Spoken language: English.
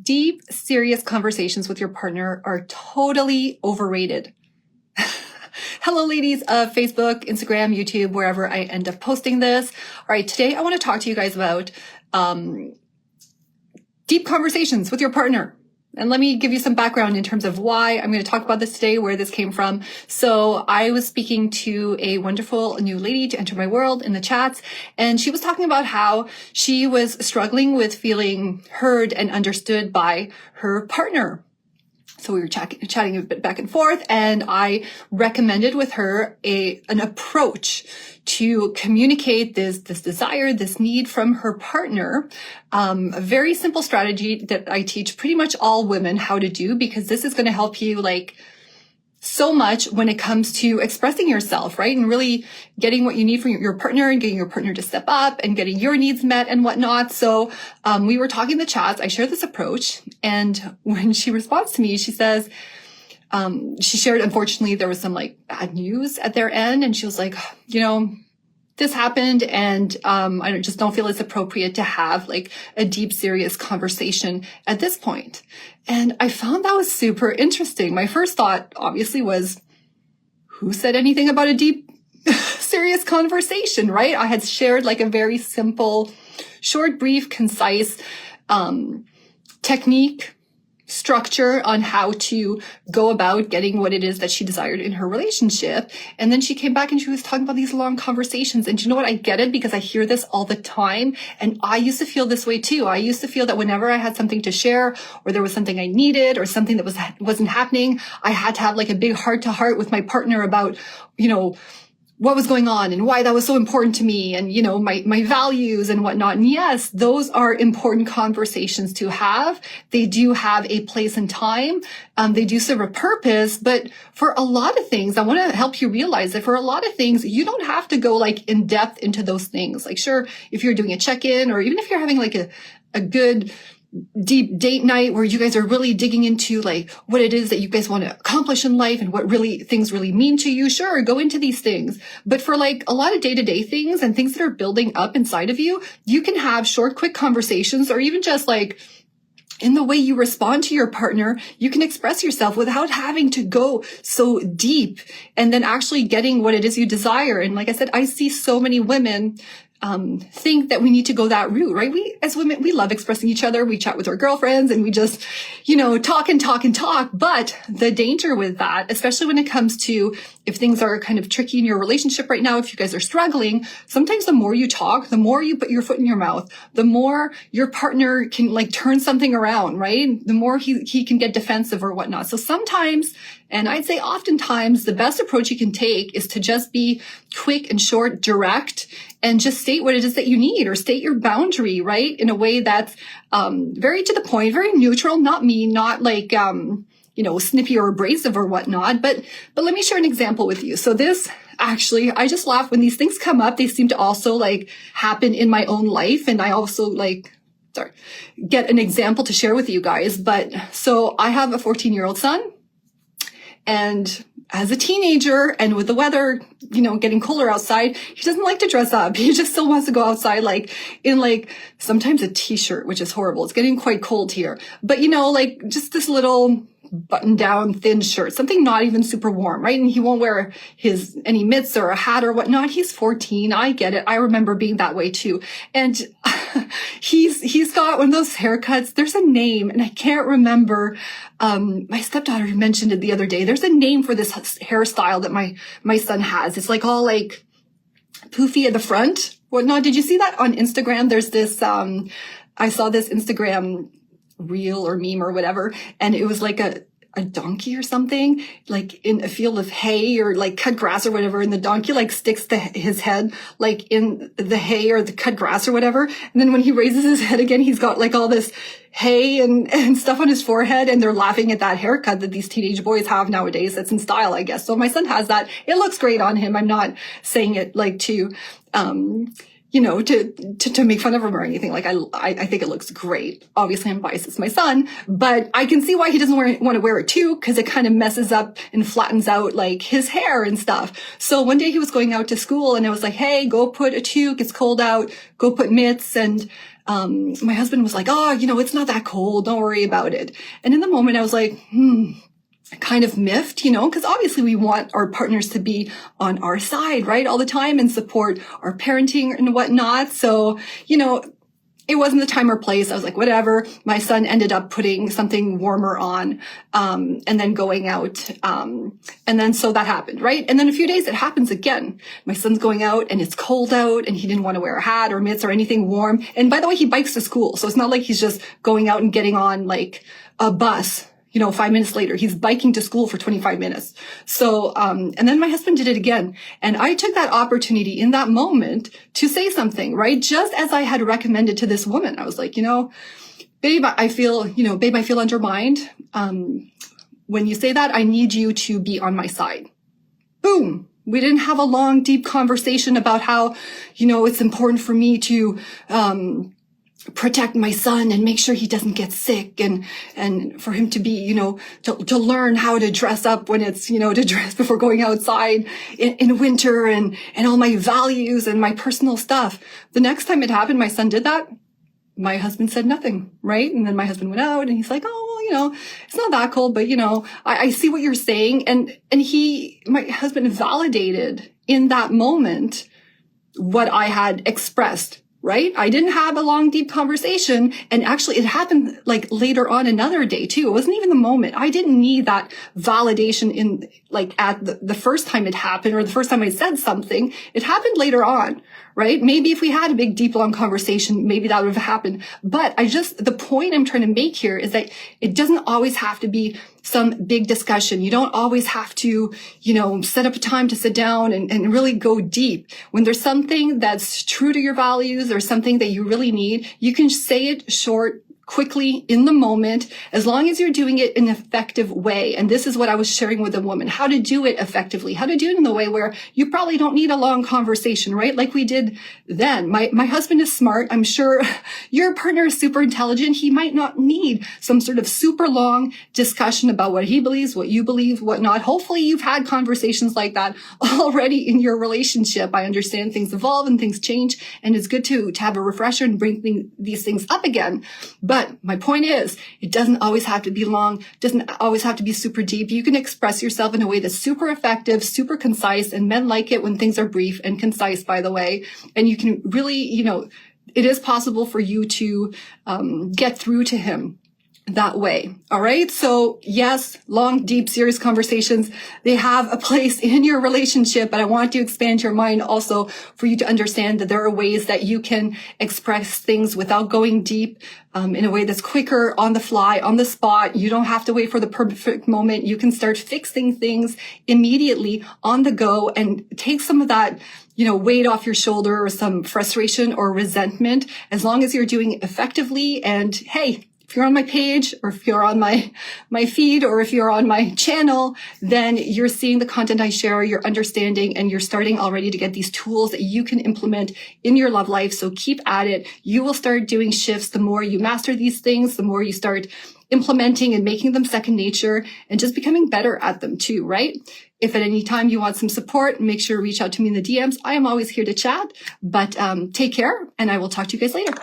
Deep, serious conversations with your partner are totally overrated. Hello, ladies of Facebook, Instagram, YouTube, wherever I end up posting this. All right, today I want to talk to you guys about deep conversations with your partner. And let me give you some background in terms of why I'm going to talk about this today, where this came from. So I was speaking to a wonderful new lady to enter my world in the chats, and she was talking about how she was struggling with feeling heard and understood by her partner. So we were chatting a bit back and forth, and I recommended with her an approach to communicate this desire, this need from her partner. A very simple strategy that I teach pretty much all women how to do, because this is going to help you so much when it comes to expressing yourself, right? And really getting what you need from your partner and getting your partner to step up and getting your needs met and whatnot. So we were talking in the chats. I shared this approach. And when she responds to me, she says, she shared, unfortunately, there was some bad news at their end. And she was like, this happened, and I just don't feel it's appropriate to have a deep, serious conversation at this point. And I found that was super interesting. My first thought, obviously, was, who said anything about a deep, serious conversation, right? I had shared a very simple, short, brief, concise technique, structure on how to go about getting what it is that she desired in her relationship. And then she came back and she was talking about these long conversations. And you know what? I get it, because I hear this all the time. And I used to feel this way too. I used to feel that whenever I had something to share, or there was something I needed, or something that wasn't happening, I had to have a big heart to heart with my partner about, what was going on and why that was so important to me, and, my values and whatnot. And yes, those are important conversations to have. They do have a place and time. They do serve a purpose. But for a lot of things, I want to help you realize that for a lot of things, you don't have to go in depth into those things. Sure, if you're doing a check-in, or even if you're having a good deep date night where you guys are really digging into what it is that you guys want to accomplish in life and what things really mean to you, sure, go into these things. But for a lot of day-to-day things and things that are building up inside of you, you can have short, quick conversations, or even just in the way you respond to your partner, you can express yourself without having to go so deep, and then actually getting what it is you desire. And like I said, I see so many women think that we need to go that route, right? We, as women, we love expressing each other. We chat with our girlfriends and we just, talk and talk and talk. But the danger with that, especially when it comes to if things are kind of tricky in your relationship right now, if you guys are struggling, sometimes the more you talk, the more you put your foot in your mouth, the more your partner can turn something around, right? The more he can get defensive or whatnot. So sometimes, and I'd say oftentimes, the best approach you can take is to just be quick and short, direct, and just state what it is that you need, or state your boundary, right? In a way that's very to the point, very neutral, not mean, not snippy or abrasive or whatnot. But let me share an example with you. So this, actually, I just laugh when these things come up. They seem to also happen in my own life. And I also get an example to share with you guys. But so I have a 14-year-old son. And as a teenager, and with the weather, getting colder outside, he doesn't like to dress up. He just still wants to go outside, in sometimes a t-shirt, which is horrible. It's getting quite cold here. But, just this little button down thin shirt, something not even super warm, right? And he won't wear any mitts or a hat or whatnot. He's 14. I get it. I remember being that way too. And he's got one of those haircuts. There's a name, and I can't remember. My stepdaughter mentioned it the other day. There's a name for this hairstyle that my son has. It's all poofy at the front, whatnot. Did you see that on Instagram? There's this, I saw this Instagram reel or meme or whatever, and it was a donkey or something, in a field of hay or cut grass or whatever, and the donkey sticks his head in the hay or the cut grass or whatever, and then when he raises his head again, he's got all this hay and stuff on his forehead, and they're laughing at that haircut that these teenage boys have nowadays. That's in style, I guess. So my son has that. It looks great on him. I'm not saying it to make fun of him or anything. I think it looks great. Obviously, I'm biased. It's my son, but I can see why he doesn't want to wear it too, because it kind of messes up and flattens out his hair and stuff. So one day he was going out to school, and I was like, hey, go put a toque. It's cold out. Go put mitts. And my husband was like, oh, it's not that cold. Don't worry about it. And in the moment I was like, kind of miffed, because obviously we want our partners to be on our side, right, all the time and support our parenting and whatnot. So, it wasn't the time or place. I was like, whatever. My son ended up putting something warmer on, and then going out. And then so that happened, right? And then a few days it happens again. My son's going out and it's cold out and he didn't want to wear a hat or mitts or anything warm. And by the way, he bikes to school. So it's not like he's just going out and getting on like a bus. 5 minutes later, he's biking to school for 25 minutes. So, and then my husband did it again. And I took that opportunity in that moment to say something, right? Just as I had recommended to this woman. I was like, babe, I feel undermined. When you say that, I need you to be on my side. Boom. We didn't have a long, deep conversation about how, it's important for me to, protect my son and make sure he doesn't get sick and for him to be, to learn how to dress up when it's, to dress before going outside in winter and all my values and my personal stuff. The next time it happened, my son did that. My husband said nothing, right? And then my husband went out and he's like, oh, well, it's not that cold, but I see what you're saying. And my husband validated in that moment what I had expressed. Right? I didn't have a long, deep conversation. And actually it happened like later on another day too. It wasn't even the moment. I didn't need that validation in like at the first time it happened or the first time I said something. It happened later on, right? Maybe if we had a big, deep, long conversation, maybe that would have happened. But the point I'm trying to make here is that it doesn't always have to be some big discussion. You don't always have to, set up a time to sit down and really go deep. When there's something that's true to your values or something that you really need, you can say it short, quickly in the moment, as long as you're doing it in an effective way. And this is what I was sharing with a woman, how to do it effectively, how to do it in the way where you probably don't need a long conversation, right? Like we did then. My husband is smart. I'm sure your partner is super intelligent. He might not need some sort of super long discussion about what he believes, what you believe, what not. Hopefully you've had conversations like that already in your relationship. I understand things evolve and things change, and it's good to have a refresher and bring these things up again. But my point is, it doesn't always have to be long, doesn't always have to be super deep. You can express yourself in a way that's super effective, super concise, and men like it when things are brief and concise, by the way. And you can really, it is possible for you to get through to him that way. All right. So yes, long, deep, serious conversations, they have a place in your relationship, but I want to expand your mind also for you to understand that there are ways that you can express things without going deep, in a way that's quicker, on the fly, on the spot. You don't have to wait for the perfect moment. You can start fixing things immediately on the go and take some of that, weight off your shoulder or some frustration or resentment, as long as you're doing it effectively. And hey, if you're on my page or if you're on my feed or if you're on my channel, then you're seeing the content I share, you're understanding, and you're starting already to get these tools that you can implement in your love life. So keep at it. You will start doing shifts. The more you master these things, the more you start implementing and making them second nature and just becoming better at them too, right? If at any time you want some support, make sure to reach out to me in the DMs. I am always here to chat, but take care and I will talk to you guys later.